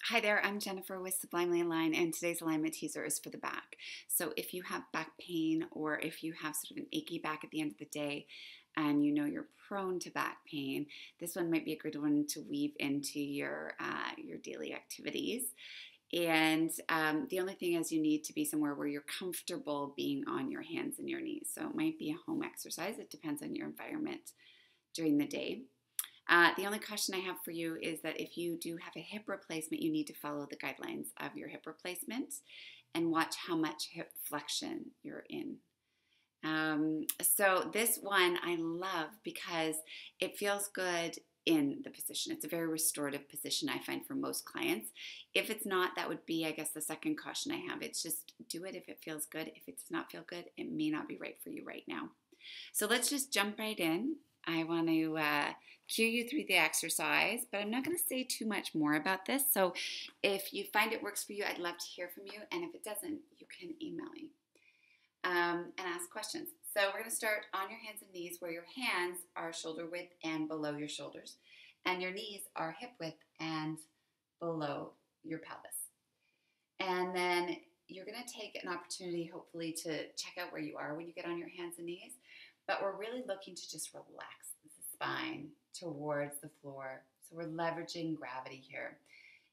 Hi there, I'm Jennifer with Sublimely Aligned, and today's alignment teaser is for the back. So if you have back pain or if you have sort of an achy back at the end of the day and you know you're prone to back pain, this one might be a good one to weave into your daily activities. And the only thing is you need to be somewhere where you're comfortable being on your hands and your knees. So it might be a home exercise. It depends on your environment during the day. The only caution I have for you is that if you do have a hip replacement, you need to follow the guidelines of your hip replacement and watch how much hip flexion you're in. So this one I love because it feels good in the position. It's a very restorative position, I find, for most clients. If it's not, that would be, I guess, the second caution I have. It's just do it if it feels good. If it does not feel good, it may not be right for you right now. So let's just jump right in. I want to cue you through the exercise, but I'm not going to say too much more about this. So if you find it works for you, I'd love to hear from you. And if it doesn't, you can email me and ask questions. So we're going to start on your hands and knees where your hands are shoulder width and below your shoulders. And your knees are hip width and below your pelvis. And then you're going to take an opportunity, hopefully, to check out where you are when you get on your hands and knees. But we're really looking to just relax the spine towards the floor. So we're leveraging gravity here.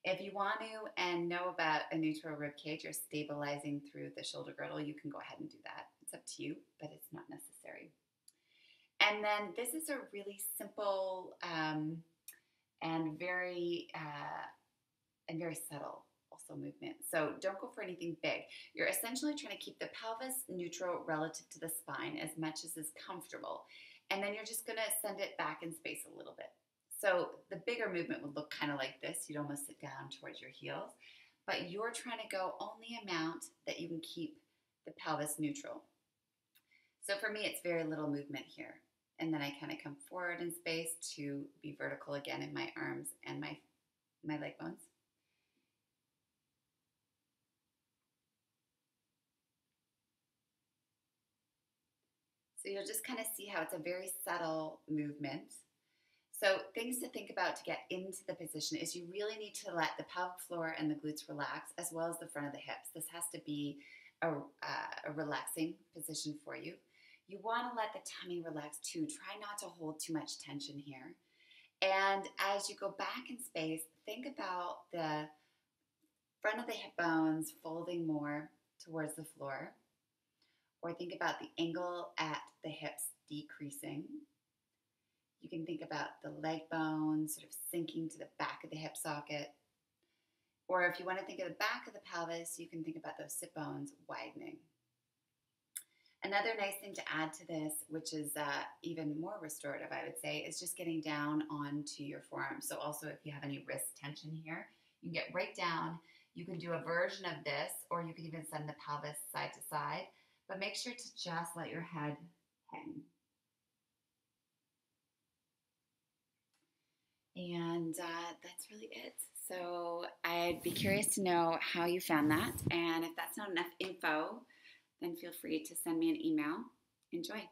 If you want to and know about a neutral rib cage or stabilizing through the shoulder girdle, you can go ahead and do that. It's up to you, but it's not necessary. And then this is a really simple and very subtle also movement. So don't go for anything big. You're essentially trying to keep the pelvis neutral relative to the spine as much as is comfortable. And then you're just going to send it back in space a little bit. So the bigger movement would look kind of like this. You'd almost sit down towards your heels. But you're trying to go only amount that you can keep the pelvis neutral. So for me, it's very little movement here. And then I kind of come forward in space to be vertical again in my arms and my leg bones. So you'll just kind of see how it's a very subtle movement. So things to think about to get into the position is you really need to let the pelvic floor and the glutes relax as well as the front of the hips. This has to be a relaxing position for you. You want to let the tummy relax too. Try not to hold too much tension here. And as you go back in space, think about the front of the hip bones folding more towards the floor. Or think about the angle at the hips decreasing. You can think about the leg bones sort of sinking to the back of the hip socket. Or if you want to think of the back of the pelvis, you can think about those sit bones widening. Another nice thing to add to this, which is even more restorative, I would say, is just getting down onto your forearms. So also if you have any wrist tension here, you can get right down. You can do a version of this, or you can even send the pelvis side to side. But make sure to just let your head hang. And that's really it. So I'd be curious to know how you found that. And if that's not enough info, then feel free to send me an email. Enjoy.